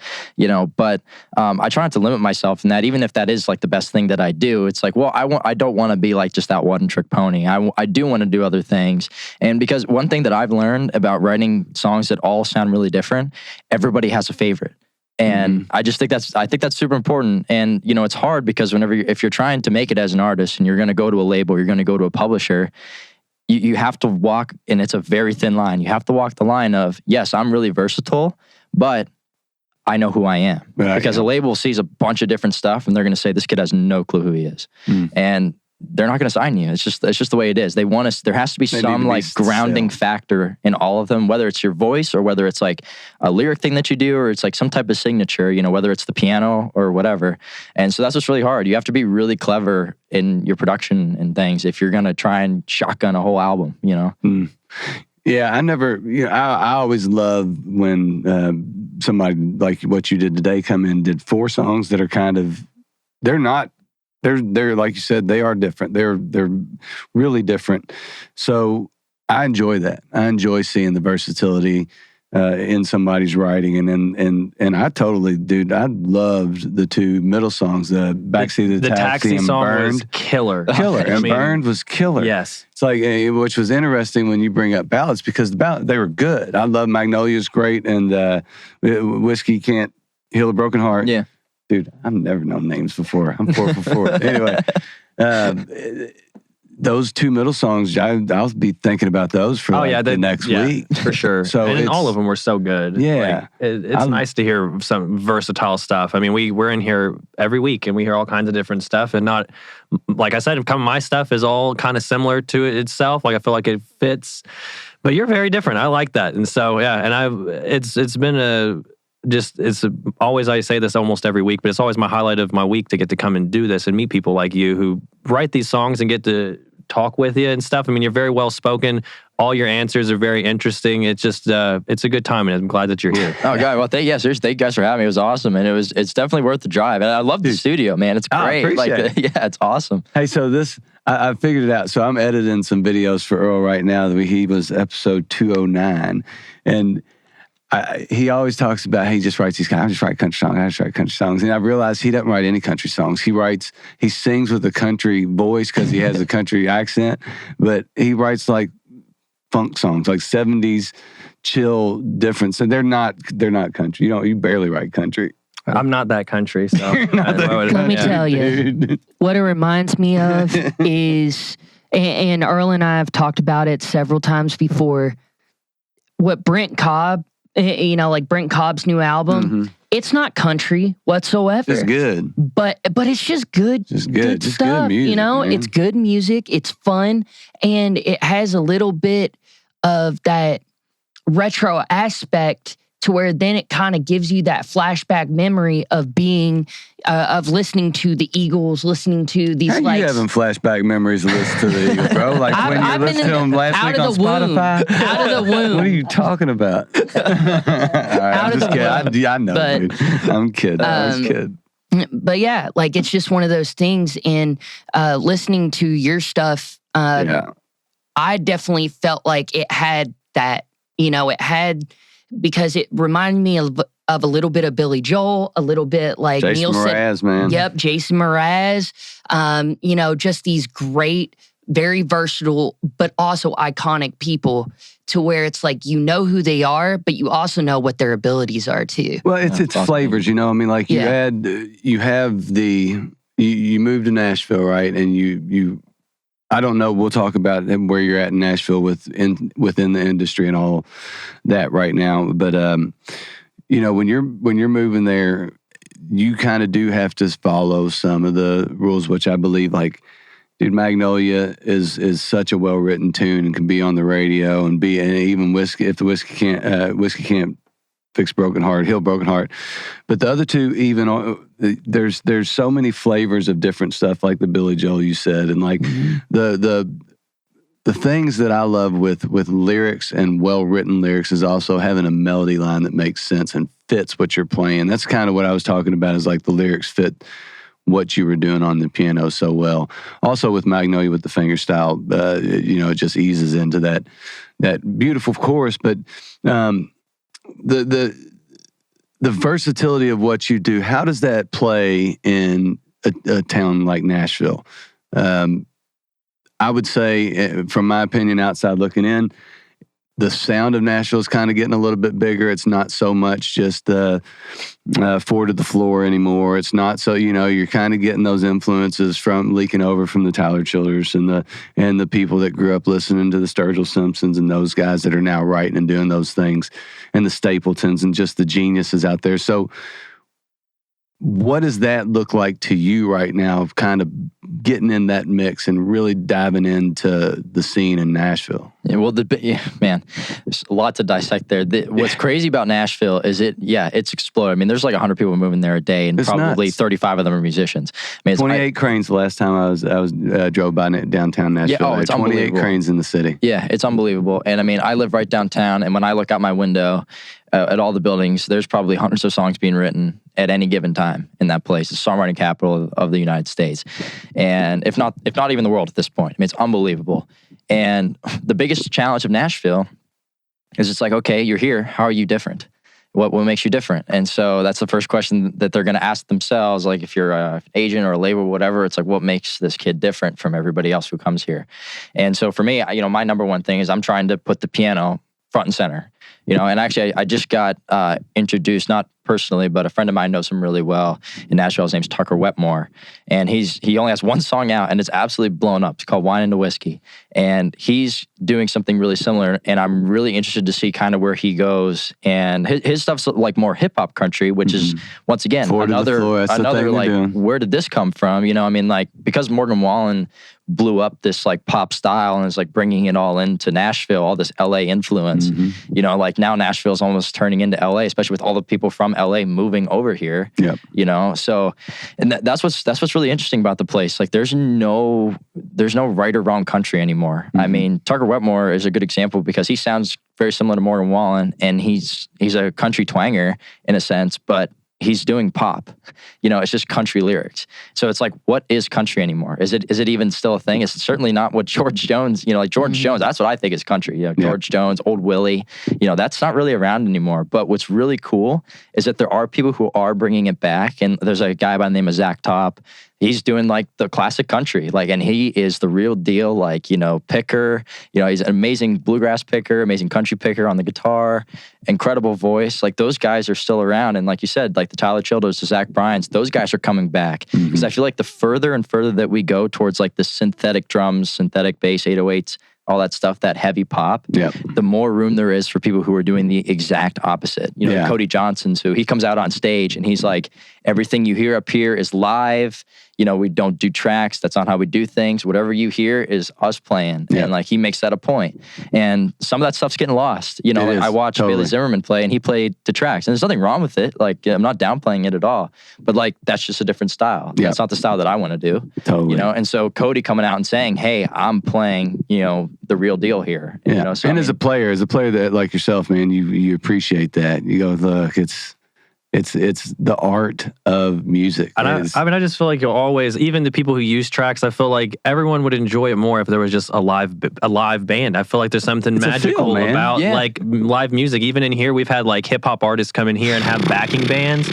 but I try not to limit myself in that, even if that is like the best thing that I do. It's like, well, I don't want to be like just that one trick pony. I do want to do other things. And because one thing that I've learned about writing songs that all sound really different, everybody has a favorite. And I think that's super important. And, it's hard because if you're trying to make it as an artist and you're going to go to a label, you're going to go to a publisher, you have to walk, and it's a very thin line. You have to walk the line of, yes, I'm really versatile, but I know who I am. Right, because a label sees a bunch of different stuff and they're going to say, this kid has no clue who he is. And they're not going to sign you. It's just the way it is. They want us. There has to be some like grounding factor in all of them, whether it's your voice or whether it's like a lyric thing that you do, or it's like some type of signature, whether it's the piano or whatever. And so that's what's really hard. You have to be really clever in your production and things if you're going to try and shotgun a whole album, Yeah, I always love when somebody like what you did today come in and did 4 songs that are kind of, they're like you said, they are different. They're really different. So I enjoy that. I enjoy seeing the versatility in somebody's writing, and I totally, dude, I loved the two middle songs, the Backseat of the Taxi and song Burned. was killer. And Burned was killer. Yes. It's like, which was interesting when you bring up ballads, because they were good. I love Magnolia's great, and Whiskey Can't Heal a Broken Heart. Yeah. Dude, I've never known names before. I'm 4 for 4. Anyway, those two middle songs, I'll be thinking about those for the next week. For sure. So and all of them were so good. Yeah. Like, it's nice to hear some versatile stuff. I mean, we're in here every week and we hear all kinds of different stuff, and not, like I said, my stuff is all kind of similar to it itself. Like I feel like it fits, but you're very different. I like that. And so, yeah, and it's been always, I say this almost every week, but it's always my highlight of my week to get to come and do this and meet people like you who write these songs and get to talk with you and stuff. I mean, you're very well spoken. All your answers are very interesting. It's just, it's a good time, and I'm glad that you're here. Oh, God. Well, seriously, thank you guys for having me. It was awesome, and it's definitely worth the drive. And I love the studio, man. It's great. I appreciate it. Yeah, it's awesome. Hey, so I figured it out. So I'm editing some videos for Earl right now. He was episode 209, and he always talks about, he just writes these I just write country songs. And I realized he doesn't write any country songs. He sings with a country voice because he has a country accent, but he writes like funk songs, like 70s chill, different. So they're not country. You barely write country. I'm not that country, so. Let me tell you, what it reminds me of is, and Earl and I have talked about it several times before, what Brent Cobb, like Brent Cobb's new album, it's not country whatsoever. It's good. But it's just good, just good stuff. Good music, man. It's good music. It's fun. And it has a little bit of that retro aspect to where then it kind of gives you that flashback memory of being, of listening to the Eagles, listening to these How you having flashback memories of listening to the Eagles, bro? Like when you listened to them last week on Spotify? Out of the womb. What are you talking about? All right, I'm just kidding. I know, dude. I'm kidding. I was kidding. But yeah, like it's just one of those things. And listening to your stuff, I definitely felt like it had that, because it reminded me of a little bit of Billy Joel, a little bit like Jason Neil Mraz, man. Yep, Jason Mraz. Just these great, very versatile, but also iconic people, to where it's like you know who they are, but you also know what their abilities are too. Well, it's flavors, I mean, like you moved to Nashville, right? And you I don't know. We'll talk about where you're at in Nashville within the industry and all that right now. But when you're moving there, you kind of do have to follow some of the rules, which I believe, like, dude, Magnolia is such a well written tune and can be on the radio and even Whiskey. If the Whiskey can't fix Broken Heart, heal Broken Heart. But the other two, even there's so many flavors of different stuff, like the Billy Joel you said, and like the things that I love with lyrics and well written lyrics is also having a melody line that makes sense and fits what you're playing. That's kind of what I was talking about, is like the lyrics fit what you were doing on the piano so well. Also with Magnolia, with the fingerstyle, it just eases into that beautiful chorus, but the versatility of what you do, how does that play in a town like Nashville? I would say, from my opinion, outside looking in, the sound of Nashville is kind of getting a little bit bigger. It's not so much just four to the floor anymore. It's not so, you're kind of getting those influences from leaking over from the Tyler Childers and the people that grew up listening to the Sturgill Simpsons and those guys that are now writing and doing those things, and the Stapletons and just the geniuses out there. So what does that look like to you right now, of kind of getting in that mix and really diving into the scene in Nashville? Yeah, well, man, there's a lot to dissect there. What's crazy about Nashville is it's exploded. I mean, there's like 100 people moving there a day, and it's probably nuts. 35 of them are musicians. I mean, 28 cranes the last time I was drove by downtown Nashville. Yeah, it's 28 cranes in the city. Yeah, it's unbelievable. And I mean, I live right downtown, and when I look out my window at all the buildings, there's probably hundreds of songs being written at any given time in that place. It's the songwriting capital of the United States, and if not even the world at this point. I mean, it's unbelievable. And the biggest challenge of Nashville Because it's like, okay, you're here. How are you different? What makes you different? And so that's the first question that they're going to ask themselves. Like if you're an agent or a label, whatever, it's like, what makes this kid different from everybody else who comes here? And so for me, my number one thing is I'm trying to put the piano front and center. And actually I just got introduced, not personally, but a friend of mine knows him really well in Nashville. His name's Tucker Wetmore. And he only has one song out and it's absolutely blown up. It's called Wine and Whiskey. And he's doing something really similar. And I'm really interested to see kind of where he goes. And his stuff's like more hip hop country, which is once again, another like, where did this come from? Like because Morgan Wallen blew up this like pop style and is like bringing it all into Nashville, all this LA influence, like now Nashville's almost turning into LA, especially with all the people from LA moving over here. Yep. So, and that's what's really interesting about the place. Like there's no right or wrong country anymore. I mean, Tucker Wetmore is a good example because he sounds very similar to Morgan Wallen and he's a country twanger in a sense, but he's doing pop. It's just country lyrics. So it's like, what is country anymore? Is it even still a thing? It's certainly not what George Jones, like George Jones, that's what I think is country. George Jones, Old Willie, that's not really around anymore. But what's really cool is that there are people who are bringing it back. And there's a guy by the name of Zach Top. He's doing like the classic country, and he is the real deal, picker. He's an amazing bluegrass picker, amazing country picker on the guitar, incredible voice. Like those guys are still around. And like you said, like the Tyler Childers, the Zach Bryans, those guys are coming back. Because I feel like the further and further that we go towards like the synthetic drums, synthetic bass, 808s, all that stuff, that heavy pop, the more room there is for people who are doing the exact opposite. Cody Johnson's who he comes out on stage and he's like, everything you hear up here is live. We don't do tracks. That's not how we do things. Whatever you hear is us playing. And like he makes that a point. And some of that stuff's getting lost. I watched Bailey Zimmerman play and he played to tracks. And there's nothing wrong with it. Like I'm not downplaying it at all. But like that's just a different style. That's not the style that I want to do. Totally. And so Cody coming out and saying, hey, I'm playing, the real deal here. So, and as a player that like yourself, man, you appreciate that. You go, look, it's the art of music. And I just feel like you'll always, even the people who use tracks, I feel like everyone would enjoy it more if there was just a live band. I feel like there's something magical about like live music. Even in here, we've had like hip hop artists come in here and have backing bands.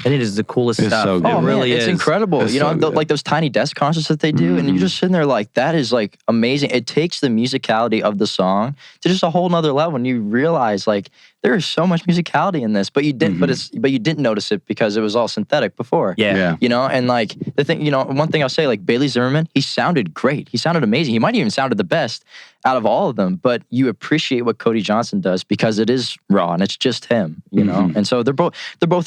And it is the coolest stuff. So good. It really is. It's incredible. It's like those tiny desk concerts that they do, and you're just sitting there like, that is like amazing. It takes the musicality of the song to just a whole nother level, and you realize like there is so much musicality in this, but you didn't. But you didn't notice it because it was all synthetic before. Yeah. And like the thing, one thing I'll say, like Bailey Zimmerman, he sounded great. He sounded amazing. He might even sounded the best out of all of them, but you appreciate what Cody Johnson does because it is raw and it's just him, And so they're both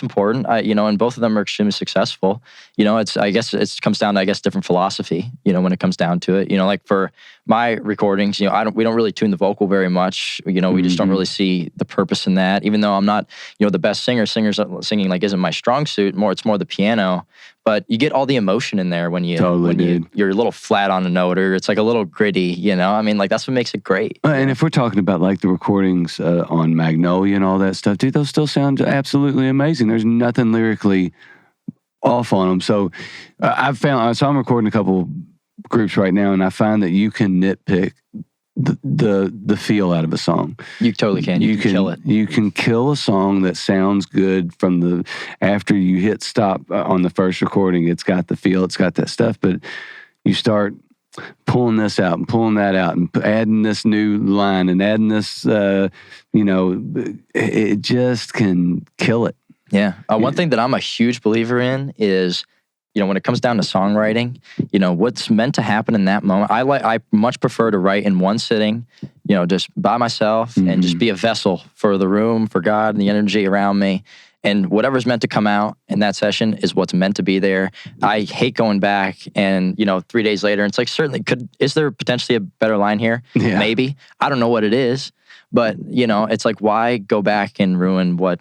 important, and both of them are extremely successful. I guess it comes down to different philosophy, when it comes down to it. Like for my recordings, we don't really tune the vocal very much. We just don't really see the purpose in that. Even though I'm not, the best singer, singing like isn't my strong suit. It's more the piano. But you get all the emotion in there when you're a little flat on a note, or it's like a little gritty, like that's what makes it great. And if we're talking about like the recordings on Magnolia and all that stuff, dude, those still sound absolutely amazing. There's nothing lyrically off on them. So I'm recording a couple groups right now, and I find that you can nitpick the feel out of a song. You totally can. You can kill it. You can kill a song that sounds good from after you hit stop on the first recording. It's got the feel, it's got that stuff, but you start pulling this out and pulling that out and adding this new line and adding this, it just can kill it. Yeah. One thing that I'm a huge believer in is, when it comes down to songwriting, what's meant to happen in that moment. I much prefer to write in one sitting, just by myself and just be a vessel for the room, for God and the energy around me. And whatever's meant to come out in that session is what's meant to be there. I hate going back and, 3 days later, it's like, certainly is there potentially a better line here? Yeah. Maybe. I don't know what it is, but, it's like, why go back and ruin what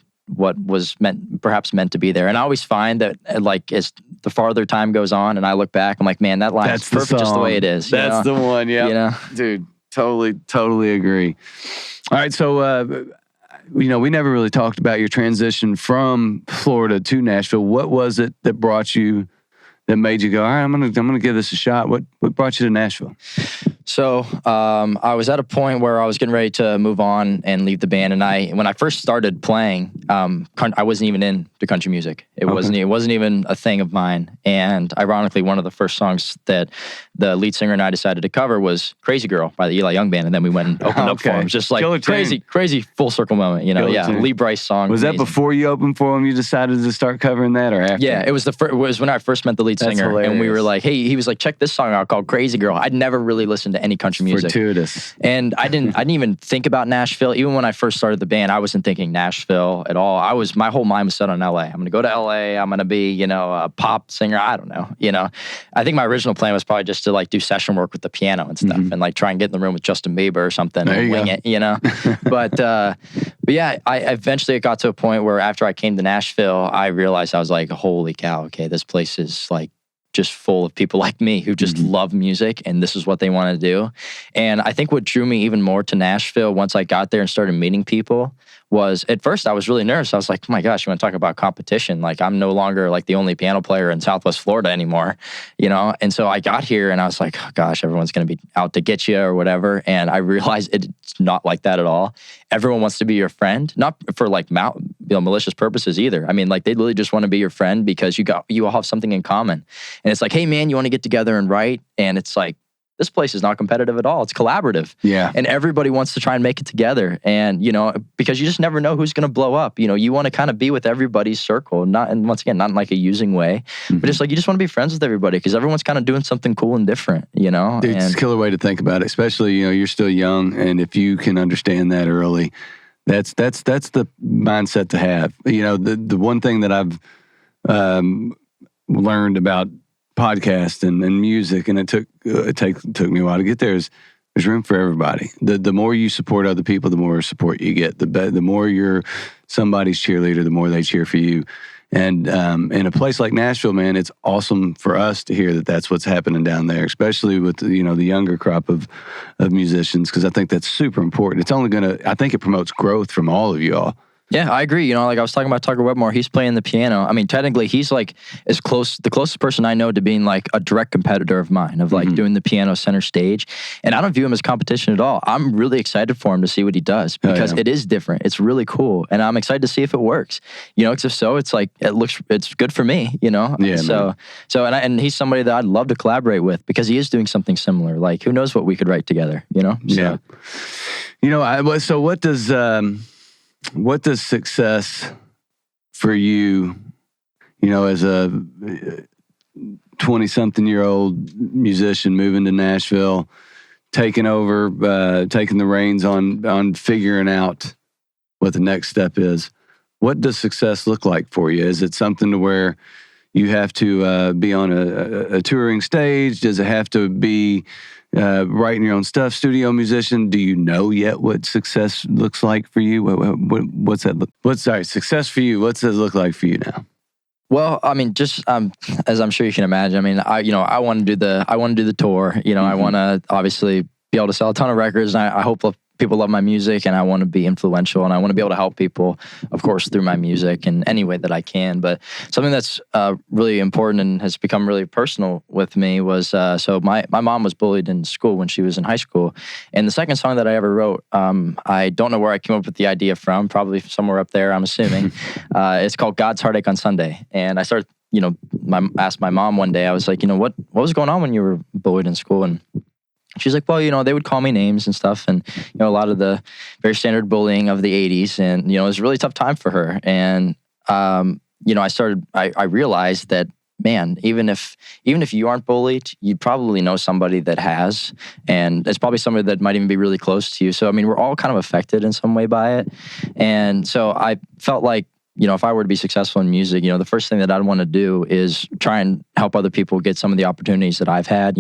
was perhaps meant to be there? And I always find that like as the farther time goes on and I look back, I'm like, man, that line is perfect just the way it is. That's the one, yeah. Dude, totally agree. All right, so we never really talked about your transition from Florida to Nashville. What was it that brought you, that made you go, all right, I'm gonna give this a shot? What brought you to Nashville? So I was at a point where I was getting ready to move on and leave the band. And when I first started playing, I wasn't even into country music. It wasn't even a thing of mine. And ironically, one of the first songs that the lead singer and I decided to cover was "Crazy Girl" by the Eli Young Band. And then we went and opened up for him. Just like crazy full circle moment. You know, Lee Bryce song. Was that before you opened for him? You decided to start covering that, or after? Yeah, it was when I first met the lead singer, hilarious. And we were like, "Hey," he was like, "Check this song out called Crazy Girl." I'd never really listened to any country music. Fortuitous. And I didn't even think about Nashville. Even when I first started the band, I wasn't thinking Nashville at all. My whole mind was set on LA. I'm gonna go to LA. I'm gonna be, a pop singer. I don't know. I think my original plan was probably just to like do session work with the piano and stuff, and like try and get in the room with Justin Bieber or something and wing it. But yeah, I eventually got to a point where after I came to Nashville, I realized I was like, holy cow, okay, this place is like just full of people like me who just love music, and this is what they want to do. And I think what drew me even more to Nashville once I got there and started meeting people was, at first I was really nervous. I was like, oh my gosh, you want to talk about competition? Like, I'm no longer like the only piano player in Southwest Florida anymore, And so I got here and I was like, oh gosh, everyone's going to be out to get you or whatever. And I realized it's not like that at all. Everyone wants to be your friend, not for like malicious purposes either. I mean, like, they literally just want to be your friend because you all have something in common. And it's like, hey man, you want to get together and write? And it's like, this place is not competitive at all. It's collaborative. Yeah. And everybody wants to try and make it together. And, because you just never know who's going to blow up. You want to kind of be with everybody's circle, and once again, not in like a using way, but just like, you just want to be friends with everybody because everyone's kind of doing something cool and different, Dude, it's a killer way to think about it, especially, you're still young. And if you can understand that early, that's the mindset to have. The one thing that I've learned about podcast and music, and it took me a while to get there, is there's room for everybody. The more you support other people, the more support you get. The more you're somebody's cheerleader, the more they cheer for you. And in a place like Nashville, man, it's awesome for us to hear that that's what's happening down there, especially with the younger crop of musicians, because I think that's super important. It's only I think it promotes growth from all of you all. Yeah, I agree. Like I was talking about Tucker Webmore, he's playing the piano. I mean, technically, he's like the closest person I know to being like a direct competitor of mine, of like doing the piano center stage. And I don't view him as competition at all. I'm really excited for him to see what he does because it is different. It's really cool. And I'm excited to see if it works. Because if so, it's like, it's good for me, Yeah, and he's somebody that I'd love to collaborate with because he is doing something similar. Like, who knows what we could write together, So. Yeah. So what does success for you, as a 20-something-year-old musician moving to Nashville, taking the reins on figuring out what the next step is? What does success look like for you? Is it something to where you have to be on a touring stage? Does it have to be writing your own stuff, studio musician? Do you know yet what success looks like for you? What's that? Success for you? What's that look like for you now? Well, I mean, just as I'm sure you can imagine, I mean, I want to do the tour. I want to obviously be able to sell a ton of records, and I hope people love my music, and I want to be influential, and I want to be able to help people, of course, through my music in any way that I can. But something that's really important and has become really personal with me was, so my mom was bullied in school when she was in high school. And the second song that I ever wrote, I don't know where I came up with the idea from, probably somewhere up there, I'm assuming. It's called God's Heartache on Sunday. And I started, asked my mom one day, I was like, what was going on when you were bullied in school? And she's like, well, they would call me names and stuff, and a lot of the very standard bullying of the 80s, and it was a really tough time for her. And I realized that, man, even if you aren't bullied, you probably know somebody that has, and it's probably somebody that might even be really close to you. So I mean, we're all kind of affected in some way by it. And so I felt like, if I were to be successful in music, the first thing that I'd want to do is try and help other people get some of the opportunities that I've had.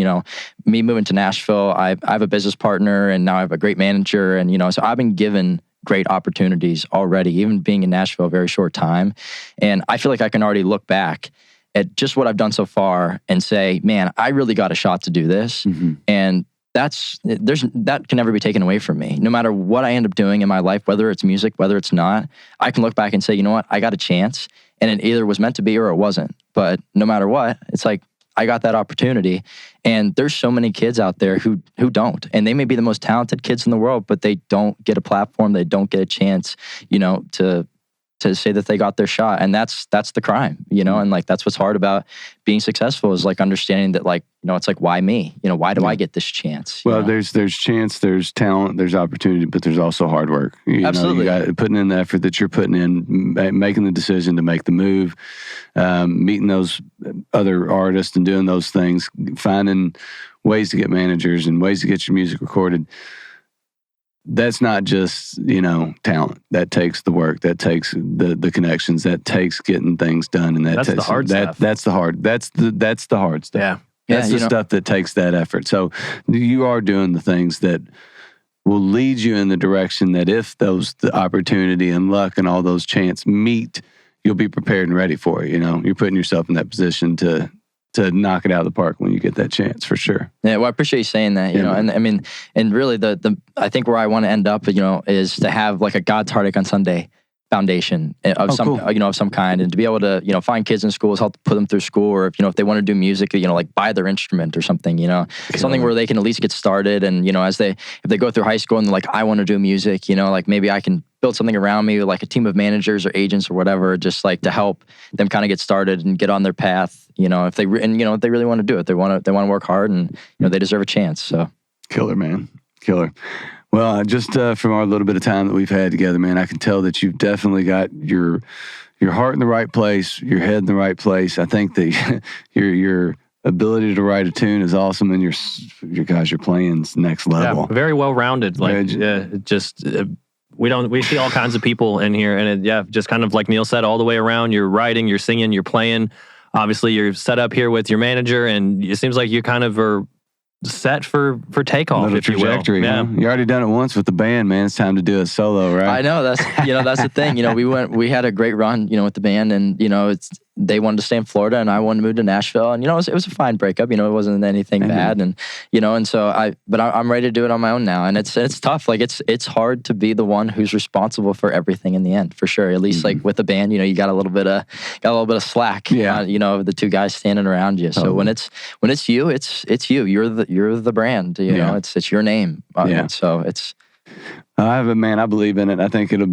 Me moving to Nashville, I have a business partner, and now I have a great manager. And, so I've been given great opportunities already, even being in Nashville a very short time. And I feel like I can already look back at just what I've done so far and say, man, I really got a shot to do this. Mm-hmm. And that can never be taken away from me. No matter what I end up doing in my life, whether it's music, whether it's not, I can look back and say, you know what, I got a chance, and it either was meant to be or it wasn't. But no matter what, it's like, I got that opportunity. And there's so many kids out there who don't. And they may be the most talented kids in the world, but they don't get a platform. They don't get a chance, to say that they got their shot. And that's the crime, and like, that's what's hard about being successful is like understanding that like, it's like, why me? Why do I get this chance? Well, there's chance, there's talent, there's opportunity, but there's also hard work. Absolutely. You got putting in the effort that you're putting in, making the decision to make the move, meeting those other artists and doing those things, finding ways to get managers and ways to get your music recorded. That's not just, talent. That takes the work. That takes the connections. That takes getting things done. And that's the hard stuff. That's the hard. That's the hard stuff. Yeah. That's the stuff that takes that effort. So you are doing the things that will lead you in the direction that if the opportunity and luck and all those chance meet, you'll be prepared and ready for it. You're putting yourself in that position to knock it out of the park when you get that chance, for sure. Yeah, well, I appreciate you saying that, and I mean, and really the I think where I want to end up, is to have like a God's Heartache on Sunday foundation of of some kind, and to be able to, find kids in schools, help put them through school, or if they want to do music, like buy their instrument or something, something where they can at least get started, and if they go through high school and they're like, I want to do music, like maybe I can build something around me, like a team of managers or agents or whatever, just like to help them kind of get started and get on their path. If they if they really want to do it, they want to work hard, and they deserve a chance. So killer, man, killer. Well, just from our little bit of time that we've had together, man, I can tell that you've definitely got your heart in the right place, your head in the right place. I think that your ability to write a tune is awesome, and your guys you're playing's next level. Yeah, very well rounded. Like we see all kinds of people in here, and just kind of like Neil said, all the way around. You're writing, you're singing, you're playing. Obviously, you're set up here with your manager, and it seems like you kind of are set for takeoff, if you will. Yeah, you already done it once with the band, man. It's time to do it solo, right? I know that's the thing. We had a great run, with the band, and they wanted to stay in Florida, and I wanted to move to Nashville, and it was a fine breakup. It wasn't anything bad, and and so I'm ready to do it on my own now, and it's tough. Like it's hard to be the one who's responsible for everything in the end, for sure. At least like with the band, you got a little bit of slack. Yeah, the two guys standing around you. So when it's you, it's you. You're the brand. It's your name. So it's. I believe in it. I think it'll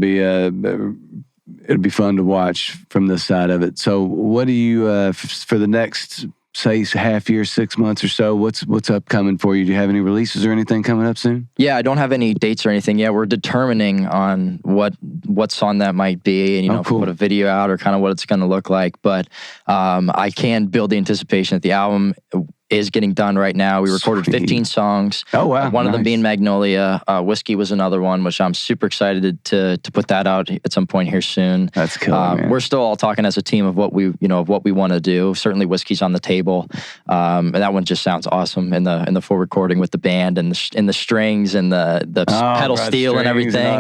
be fun to watch from this side of it. So what do you, for the next, say, half year, 6 months or so, what's upcoming for you? Do you have any releases or anything coming up soon? Yeah, I don't have any dates or anything yet. We're determining on what song that might be, and, cool. Put a video out or kind of what it's going to look like. But I can build the anticipation that the album is getting done right now. We recorded 15 songs. Oh, wow. One of them being Magnolia. Whiskey was another one, which I'm super excited to put that out at some point here soon. That's killer, man. We're still all talking as a team of what we want to do. Certainly Whiskey's on the table. And that one just sounds awesome in the full recording with the band and the strings and the pedal steel and everything.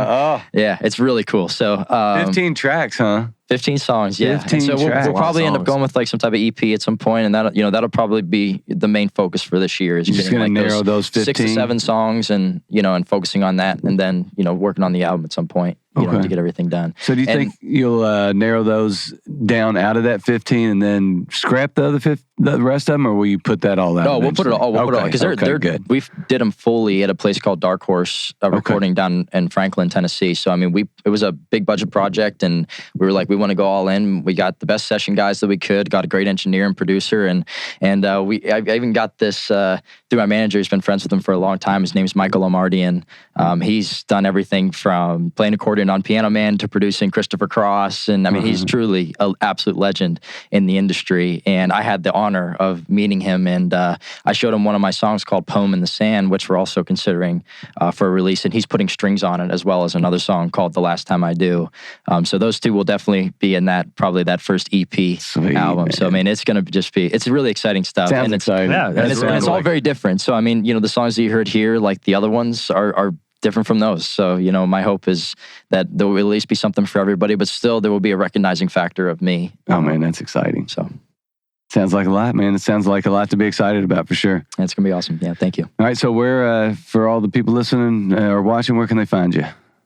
Yeah, it's really cool. So 15 tracks, huh? 15 songs, yeah. 15 so we'll probably end up songs. going with like some type of EP at some point, and that'll probably be the main focus for this year. Is You're just gonna narrow those 15, 6 to 7 songs, and and focusing on that, and then working on the album at some point, to get everything done. So do you think you'll narrow those down out of that 15 and then scrap the rest of them, or will you put that all out? No, we'll put it all. We'll put it all because they're good. We did them fully at a place called Dark Horse recording down in Franklin, Tennessee. So I mean, it was a big budget project, and we were like, we want to go all in. We got the best session guys that we could. Got a great engineer and producer, and I even got this through my manager. He's been friends with him for a long time. His name's Michael Lomardian. He's done everything from playing accordion on Piano Man to producing Christopher Cross, and I mean, he's truly an absolute legend in the industry. And I had the honor of meeting him, and I showed him one of my songs called "Poem in the Sand," which we're also considering for a release, and he's putting strings on it, as well as another song called "The Last Time I Do." So those two will definitely be in probably that first EP album. Man. So I mean, it's going to just be, it's really exciting stuff. Sounds exciting. Yeah, and it's all very different. So I mean, the songs that you heard here, like the other ones, are different from those. So, my hope is that there will at least be something for everybody, but still there will be a recognizing factor of me. Oh man, that's exciting. So sounds like a lot, man. It sounds like a lot to be excited about, for sure. It's going to be awesome. Yeah, thank you. All right, so where, for all the people listening or watching, where can they find you?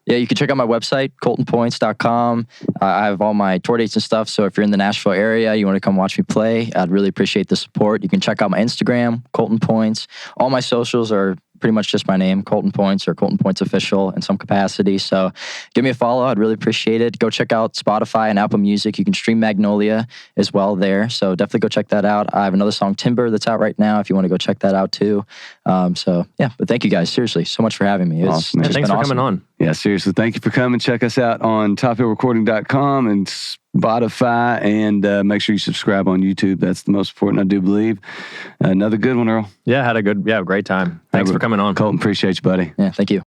Yeah, you can check out my website, coltonpointz.com. I have all my tour dates and stuff. So if you're in the Nashville area, you want to come watch me play, I'd really appreciate the support. You can check out my Instagram, Colton Pointz. All my socials are pretty much just my name, Colton Pointz or Colton Pointz Official in some capacity. So give me a follow. I'd really appreciate it. Go check out Spotify and Apple Music. You can stream Magnolia as well there. So definitely go check that out. I have another song, Timber, that's out right now if you want to go check that out too. But thank you guys, seriously, so much for having me. Awesome, man. Thanks for coming on. Yeah, seriously, thank you for coming. Check us out on tophillrecording.com and Spotify, and make sure you subscribe on YouTube. That's the most important, I do believe. Another good one, Earl. Yeah, great time. Thanks for coming on. Colton, appreciate you, buddy. Yeah, thank you.